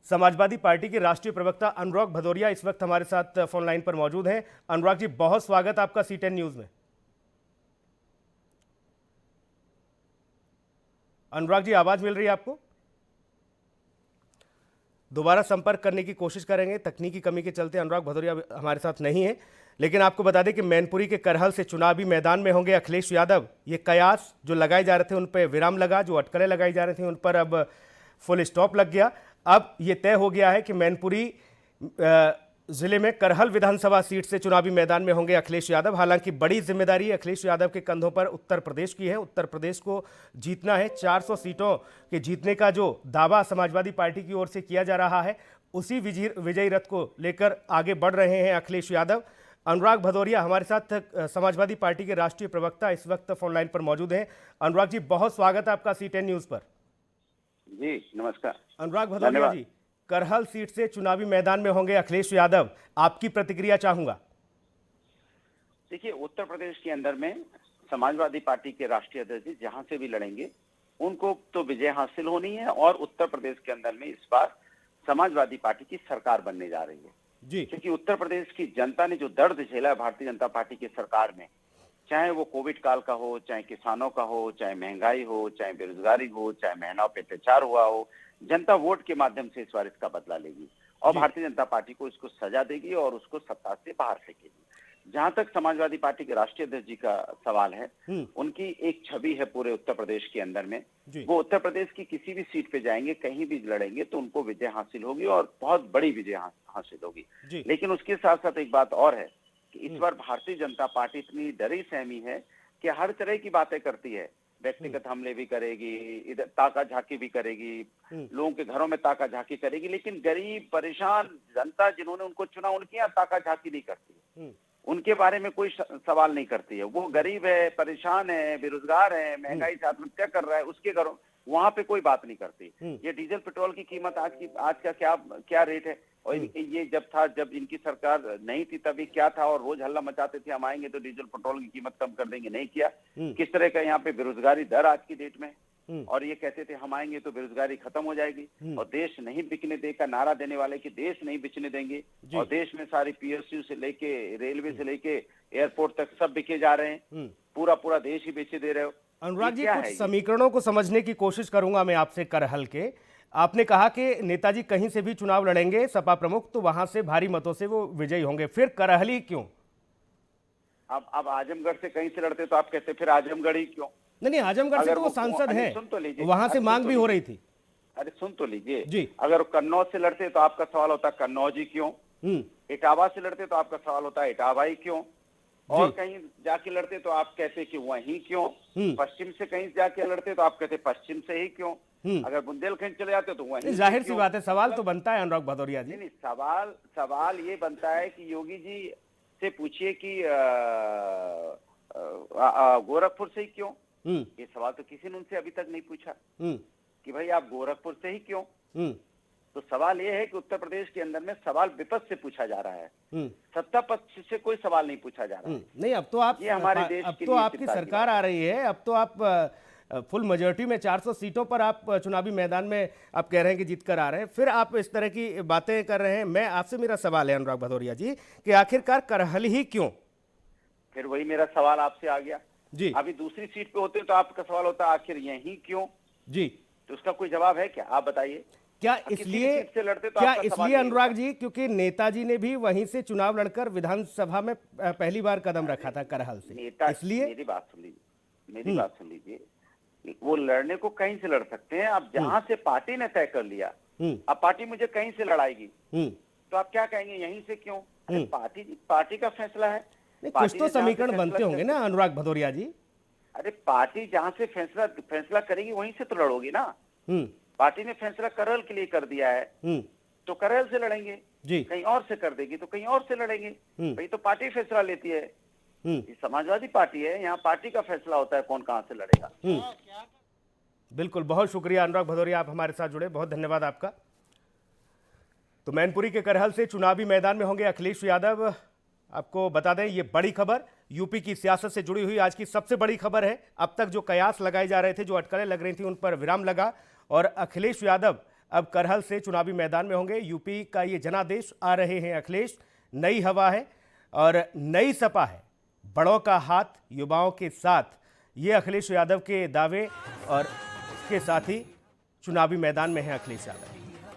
Samajwadi party के राष्ट्रीय प्रवक्ता अनुराग भदौरिया इस वक्त हमारे साथ फोन लाइन पर मौजूद हैं। अनुराग जी, बहुत स्वागत आपका C10 न्यूज में। अनुराग जी, आवाज मिल रही है आपको? दोबारा संपर्क करने की कोशिश करेंगे, तकनीकी कमी के चलते अनुराग भदौरिया हमारे साथ नहीं है। लेकिन आपको बता दें कि मैनपुरी के करहल से चुनावी मैदान में होंगे अखिलेश यादव। ये कयास जो लगाए जा रहे थे उन पर विराम लगा, जो अटकलें लगाई जा रही थी उन पर अब फुल स्टॉप लग गया। अब ये तय हो गया है कि मैनपुरी जिले में करहल विधानसभा सीट से चुनावी मैदान में होंगे अखिलेश यादव। हालांकि बड़ी जिम्मेदारी अखिलेश यादव के कंधों पर उत्तर प्रदेश की है। उत्तर प्रदेश को जीतना है। 400 सीटों के जीतने का जो दावा समाजवादी पार्टी की ओर से किया जा रहा है, उसी विजयी रथ को लेकर आगे बढ़ रहे हैं अखिलेश यादव। अनुराग भदौरिया हमारे साथ समाजवादी पार्टी के राष्ट्रीय प्रवक्ता इस वक्त फोन लाइन पर मौजूद हैं। अनुराग जी, बहुत स्वागत है आपका C10 न्यूज पर। जी नमस्कार। अनुराग भदौरिया जी, करहल सीट से चुनावी मैदान में होंगे अखिलेश यादव, आपकी प्रतिक्रिया चाहूंगा। देखिए, उत्तर प्रदेश के अंदर में समाजवादी पार्टी के राष्ट्रीय अध्यक्ष जहां से भी लड़ेंगे उनको तो विजय हासिल होनी है और उत्तर प्रदेश के अंदर में इस बार समाजवादी पार्टी की सरकार बनने जा रही है जी। क्योंकि उत्तर प्रदेश की जनता ने जो दर्द झेला है भारतीय जनता पार्टी की सरकार में, चाहे वो कोविड काल का हो, चाहे किसानों का हो, चाहे महंगाई हो, चाहे बेरोजगारी हो, चाहे महिलाओं पे अत्याचार हुआ हो, जनता वोट के माध्यम से इस बार इसका बदला लेगी और भारतीय जनता पार्टी को इसको सजा देगी और उसको सत्ता से बाहर फेंकेगी। जहां तक समाजवादी पार्टी के राष्ट्रीय अध्यक्ष जी का सवाल है, उनकी एक छवि है पूरे उत्तर प्रदेश के अंदर में। वो उत्तर प्रदेश की किसी भी सीट पे जाएंगे, कहीं भी लड़ेंगे तो उनको विजय हासिल होगी और बहुत बड़ी विजय हासिल होगी। लेकिन उसके साथ साथ एक बात और है कि इस बार भारतीय जनता पार्टी इतनी डरी सहमी है कि हर तरह की बातें करती है। व्यक्तिगत हमले भी करेगी, इधर ताका झाकी भी करेगी, लोगों के घरों में ताका झाकी करेगी, लेकिन गरीब परेशान जनता जिन्होंने उनको चुना उनके यहाँ ताका झाकी नहीं करती, उनके बारे में कोई सवाल नहीं करती है। वो गरीब है, परेशान है, बेरोजगार है, महंगाई से आत्महत्या कर रहा है, उसके घरों वहां पे कोई बात नहीं करती। ये डीजल पेट्रोल की कीमत आज का क्या रेट है, और ये जब इनकी सरकार नहीं थी तभी क्या था, और रोज हल्ला मचाते थे हम आएंगे तो डीजल पेट्रोल की कीमत कम कर देंगे, नहीं किया। किस तरह का यहाँ पे बेरोजगारी दर आज की डेट में, और ये कहते थे हम आएंगे तो बेरोजगारी खत्म हो जाएगी, और देश नहीं बिकने देगा, नारा देने वाले कि देश नहीं बिकने देंगे, और देश में सारी PSU से लेके रेलवे से लेके एयरपोर्ट तक सब बिके जा रहे हैं, पूरा देश ही बेचे दे रहे हो। अनुराग जी, कुछ समीकरणों को समझने की कोशिश करूंगा मैं आपसे। करहल के आपने कहा कि नेताजी कहीं से भी चुनाव लड़ेंगे सपा प्रमुख तो वहां से भारी मतों से वो विजयी होंगे, फिर करहल ही क्यों? अब आजमगढ़ से कहीं से लड़ते तो आप कहते फिर आजमगढ़ ही क्यों? नहीं, आजमगढ़ से तो वो सांसद हैं, वहां से मांग भी हो रही थी। अरे सुन तो लीजिए जी। अगर कन्नौज से लड़ते तो आपका सवाल होता कन्नौज ही क्यों, इटावा से लड़ते तो आपका सवाल होता है इटावा ही क्यों, और कहीं जाके लड़ते तो आप कहते कि वहीं क्यों, पश्चिम से कहीं जाके लड़ते तो आप कहते पश्चिम से ही क्यों, अगर बुंदेलखंड चले जाते तो वहीं। जाहिर सी बात है, सवाल तो बनता है अनुराग भदौरिया जी। नहीं, सवाल ये बनता है कि योगी जी से पूछिए कि गोरखपुर से ही क्यों। ये सवाल तो किसी ने उनसे अभी तक नहीं पूछा कि भाई आप गोरखपुर से ही क्यों। तो सवाल ये है कि उत्तर प्रदेश के अंदर में सवाल विपक्ष से पूछा जा रहा है, सत्ता पक्ष से कोई सवाल नहीं पूछा जा रहा है। नहीं, अब तो आप, ये हमारे देश अब तो आपकी सरकार आ रही है, अब तो आप फुल मेजोरिटी में 400 सीटों पर आप चुनावी मैदान में आप कह रहे हैं कि जीत कर आ रहे हैं, फिर आप इस तरह की बातें कर रहे हैं। मैं आपसे, मेरा सवाल है अनुराग भदौरिया जी कि आखिरकार करहल ही क्यों? फिर वही मेरा सवाल आपसे आ गया जी। अभी दूसरी सीट पे होते तो आपका सवाल होता आखिर यही क्यों जी, तो उसका कोई जवाब है क्या, आप बताइए। क्या इसलिए अनुराग जी क्योंकि नेताजी ने भी वहीं से चुनाव लड़कर विधानसभा में पहली बार कदम रखा था करहल से, इसलिए। मेरी बात सुन लीजिए, वो लड़ने को कहीं से लड़ सकते हैं। अब जहां से पार्टी ने तय कर लिया, अब पार्टी मुझे कहीं से लड़ाएगी तो आप क्या कहेंगे यहीं से क्यों? पार्टी का फैसला है। कुछ तो समीकरण बनते होंगे ना अनुराग भदौरिया जी। अरे पार्टी जहां से फैसला करेगी वहीं से तो लड़ोगी ना। पार्टी ने फैसला करहल के लिए कर दिया है तो करहल से लड़ेंगे जी, कहीं और से कर देगी तो कहीं और से लड़ेंगे। भाई तो पार्टी फैसला लेती है, ये समाजवादी पार्टी है, यहाँ पार्टी का फैसला होता है कौन कहां से लड़ेगा। बिल्कुल, बहुत शुक्रिया अनुराग भदौरिया, आप हमारे साथ जुड़े, बहुत धन्यवाद आपका। तो मैनपुरी के करहल से चुनावी मैदान में होंगे अखिलेश यादव। आपको बता दें, ये बड़ी खबर यूपी की सियासत से जुड़ी हुई आज की सबसे बड़ी खबर है। अब तक जो कयास लगाए जा रहे थे, जो अटकलें लग रही थी, उन पर विराम लगा और अखिलेश यादव अब करहल से चुनावी मैदान में होंगे। यूपी का ये जनादेश आ रहे हैं अखिलेश। नई हवा है और नई सपा है, बड़ों का हाथ युवाओं के साथ, ये अखिलेश यादव के दावे और इसके साथ ही चुनावी मैदान में है अखिलेश यादव।